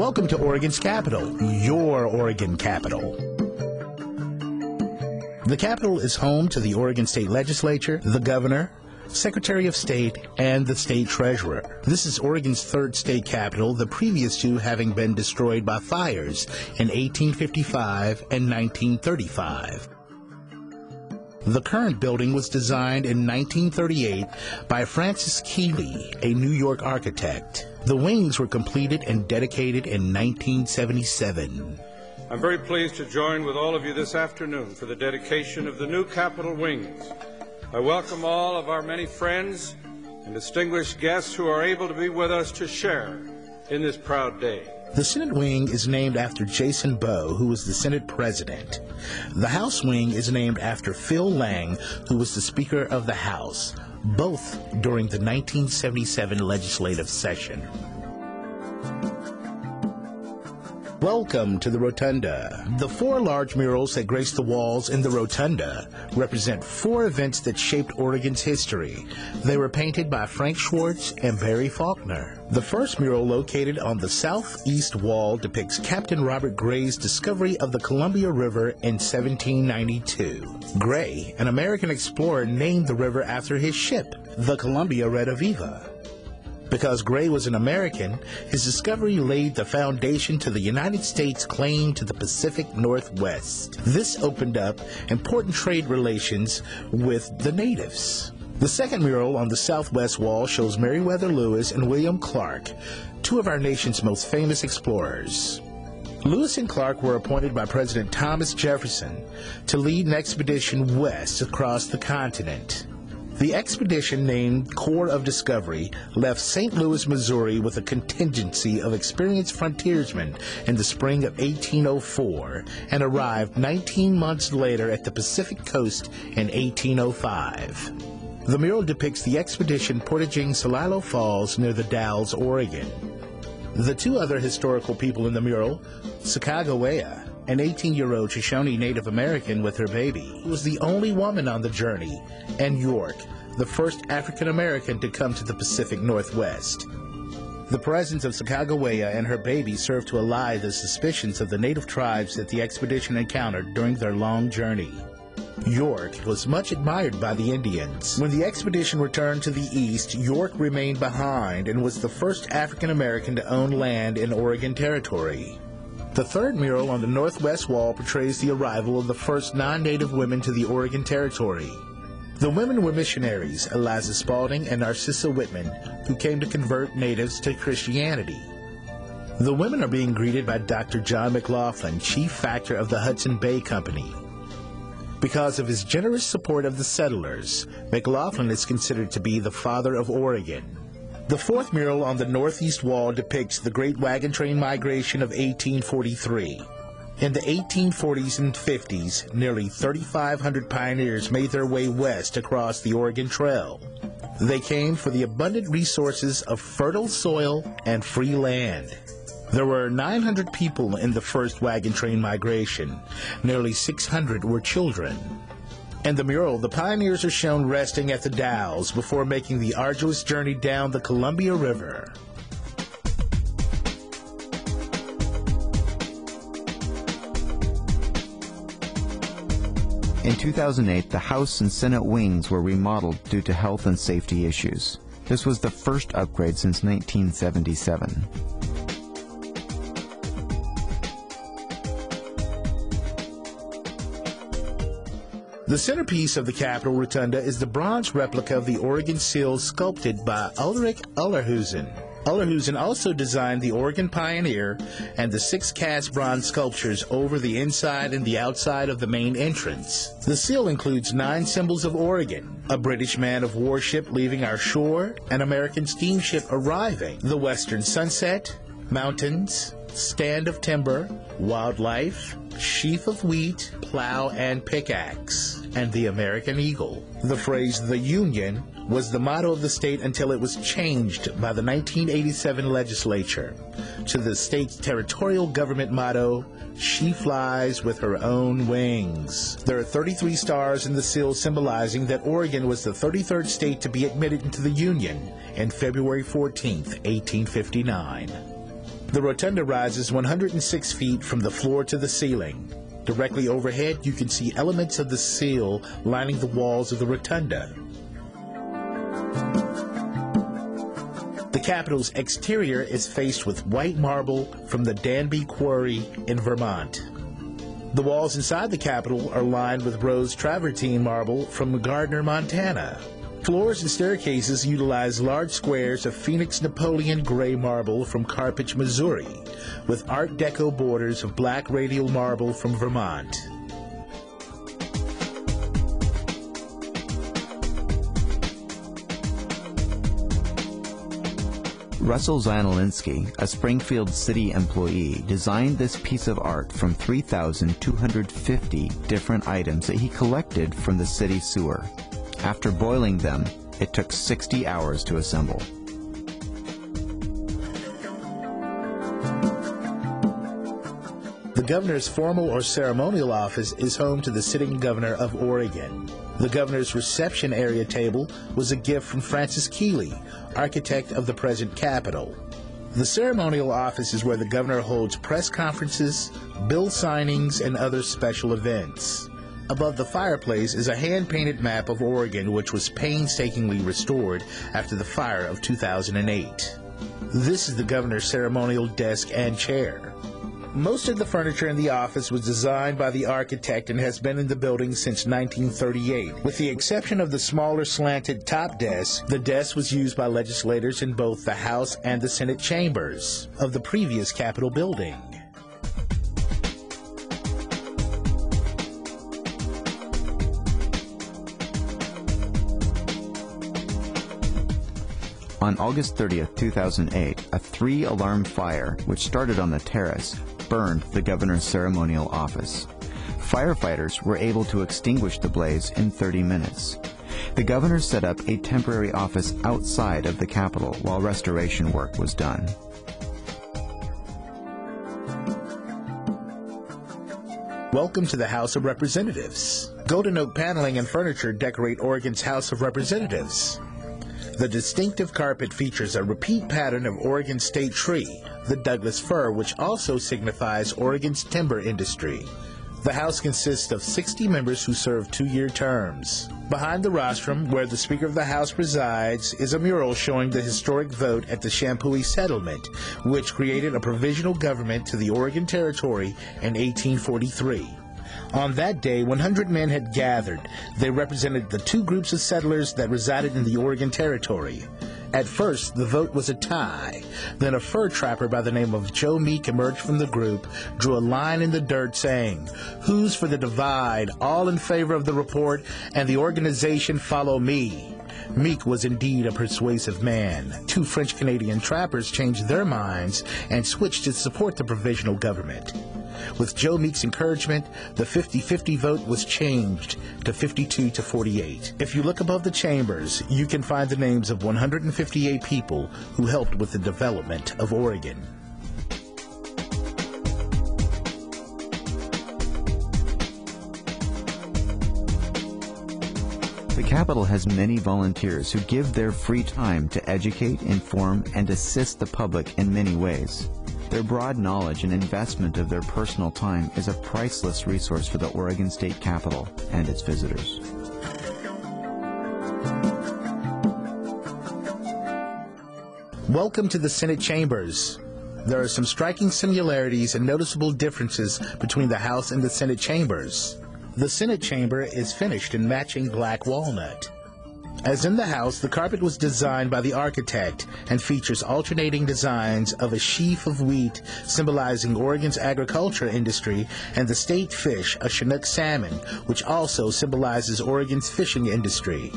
Welcome to Oregon's capital, your Oregon capital. The Capitol is home to the Oregon State Legislature, the Governor, Secretary of State, and the State Treasurer. This is Oregon's third state capital, the previous two having been destroyed by fires in 1855 and 1935. The current building was designed in 1938 by Francis Keeley, a New York architect. The wings were completed and dedicated in 1977. I'm very pleased to join with all of you this afternoon for the dedication of the new Capitol wings. I welcome all of our many friends and distinguished guests who are able to be with us to share in this proud day. The Senate wing is named after Jason Bowe, who was the Senate President. The House wing is named after Phil Lang, who was the Speaker of the House, both during the 1977 legislative session. Welcome to the Rotunda. The four large murals that grace the walls in the Rotunda represent four events that shaped Oregon's history. They were painted by Frank Schwartz and Barry Faulkner. The first mural, located on the southeast wall, depicts Captain Robert Gray's discovery of the Columbia River in 1792. Gray, an American explorer, named the river after his ship, the Columbia Rediviva. Because Gray was an American, his discovery laid the foundation to the United States' claim to the Pacific Northwest. This opened up important trade relations with the natives. The second mural on the southwest wall shows Meriwether Lewis and William Clark, two of our nation's most famous explorers. Lewis and Clark were appointed by President Thomas Jefferson to lead an expedition west across the continent. The expedition, named Corps of Discovery, left St. Louis, Missouri with a contingency of experienced frontiersmen in the spring of 1804 and arrived 19 months later at the Pacific coast in 1805. The mural depicts the expedition portaging Celilo Falls near the Dalles, Oregon. The two other historical people in the mural, Sacagawea, an 18-year-old Shoshone Native American with her baby, was the only woman on the journey, and York, the first African American to come to the Pacific Northwest. The presence of Sacagawea and her baby served to allay the suspicions of the native tribes that the expedition encountered during their long journey. York was much admired by the Indians. When the expedition returned to the east, York remained behind and was the first African American to own land in Oregon Territory. The third mural on the northwest wall portrays the arrival of the first non-native women to the Oregon Territory. The women were missionaries, Eliza Spaulding and Narcissa Whitman, who came to convert natives to Christianity. The women are being greeted by Dr. John McLaughlin, chief factor of the Hudson Bay Company. Because of his generous support of the settlers, McLaughlin is considered to be the father of Oregon. The fourth mural on the northeast wall depicts the Great Wagon Train Migration of 1843. In the 1840s and 50s, nearly 3,500 pioneers made their way west across the Oregon Trail. They came for the abundant resources of fertile soil and free land. There were 900 people in the first wagon train migration. Nearly 600 were children. In the mural, the pioneers are shown resting at the Dalles before making the arduous journey down the Columbia River. In 2008, the House and Senate wings were remodeled due to health and safety issues. This was the first upgrade since 1977. The centerpiece of the Capitol Rotunda is the bronze replica of the Oregon seal sculpted by Ulrich Ullerhusen. Ullerhusen also designed the Oregon Pioneer and the 6 cast bronze sculptures over the inside and the outside of the main entrance. The seal includes 9 symbols of Oregon: a British man-of-war ship leaving our shore, an American steamship arriving, the western sunset, mountains, stand of timber, wildlife, sheaf of wheat, plow and pickaxe, and the American eagle. The phrase "the Union" was the motto of the state until it was changed by the 1987 legislature to the state's territorial government motto, "She flies with her own wings." There are 33 stars in the seal, symbolizing that Oregon was the 33rd state to be admitted into the Union in February 14, 1859. The rotunda rises 106 feet from the floor to the ceiling. Directly overhead, you can see elements of the seal lining the walls of the rotunda. The Capitol's exterior is faced with white marble from the Danby Quarry in Vermont. The walls inside the Capitol are lined with rose travertine marble from Gardner, Montana. Floors and staircases utilize large squares of Phoenix Napoleon gray marble from Carthage, Missouri, with Art Deco borders of black radial marble from Vermont. Russell Zanolinski, a Springfield City employee, designed this piece of art from 3,250 different items that he collected from the city sewer. After boiling them, it took 60 hours to assemble. The governor's formal or ceremonial office is home to the sitting governor of Oregon. The governor's reception area table was a gift from Francis Keeley, architect of the present Capitol. The ceremonial office is where the governor holds press conferences, bill signings, and other special events. Above the fireplace is a hand-painted map of Oregon, which was painstakingly restored after the fire of 2008. This is the governor's ceremonial desk and chair. Most of the furniture in the office was designed by the architect and has been in the building since 1938. With the exception of the smaller slanted top desk, the desk was used by legislators in both the House and the Senate chambers of the previous Capitol building. On August 30th, 2008, a 3-alarm fire, which started on the terrace, burned the governor's ceremonial office. Firefighters were able to extinguish the blaze in 30 minutes. The governor set up a temporary office outside of the Capitol while restoration work was done. Welcome to the House of Representatives. Golden oak paneling and furniture decorate Oregon's House of Representatives. The distinctive carpet features a repeat pattern of Oregon's state tree, the Douglas fir, which also signifies Oregon's timber industry. The House consists of 60 members who serve 2-year terms. Behind the rostrum, where the Speaker of the House presides, is a mural showing the historic vote at the Champoeg Settlement, which created a provisional government to the Oregon Territory in 1843. On that day, 100 men had gathered. They represented the 2 groups of settlers that resided in the Oregon Territory. At first, the vote was a tie. Then a fur trapper by the name of Joe Meek emerged from the group, drew a line in the dirt saying, "Who's for the divide? All in favor of the report and the organization follow me." Meek was indeed a persuasive man. 2 French-Canadian trappers changed their minds and switched to support the provisional government. With Joe Meek's encouragement, the 50-50 vote was changed to 52-48. If you look above the chambers, you can find the names of 158 people who helped with the development of Oregon. The Capitol has many volunteers who give their free time to educate, inform, and assist the public in many ways. Their broad knowledge and investment of their personal time is a priceless resource for the Oregon State Capitol and its visitors. Welcome to the Senate chambers. There are some striking similarities and noticeable differences between the House and the Senate chambers. The Senate chamber is finished in matching black walnut. As in the House, the carpet was designed by the architect and features alternating designs of a sheaf of wheat symbolizing Oregon's agriculture industry and the state fish, a Chinook salmon, which also symbolizes Oregon's fishing industry.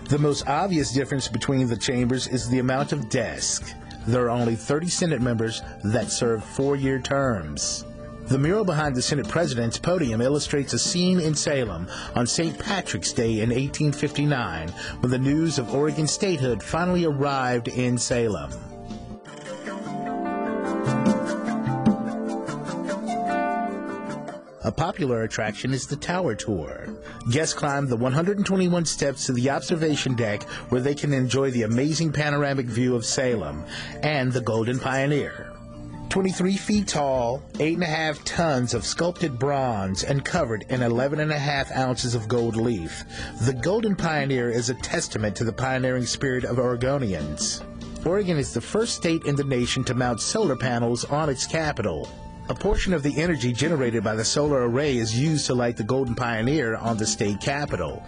The most obvious difference between the chambers is the amount of desks. There are only 30 Senate members that serve 4-year terms. The mural behind the Senate President's podium illustrates a scene in Salem on St. Patrick's Day in 1859, when the news of Oregon's statehood finally arrived in Salem. A popular attraction is the Tower Tour. Guests climb the 121 steps to the observation deck, where they can enjoy the amazing panoramic view of Salem and the Golden Pioneer. 23 feet tall, 8.5 tons of sculpted bronze, and covered in 11.5 ounces of gold leaf. The Golden Pioneer is a testament to the pioneering spirit of Oregonians. Oregon is the first state in the nation to mount solar panels on its capital. A portion of the energy generated by the solar array is used to light the Golden Pioneer on the state capitol.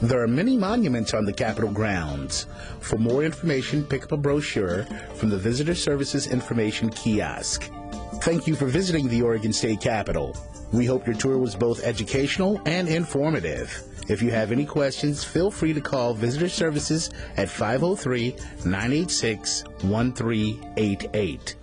There are many monuments on the Capitol grounds. For more information, pick up a brochure from the Visitor Services Information Kiosk. Thank you for visiting the Oregon State Capitol. We hope your tour was both educational and informative. If you have any questions, feel free to call Visitor Services at 503-986-1388.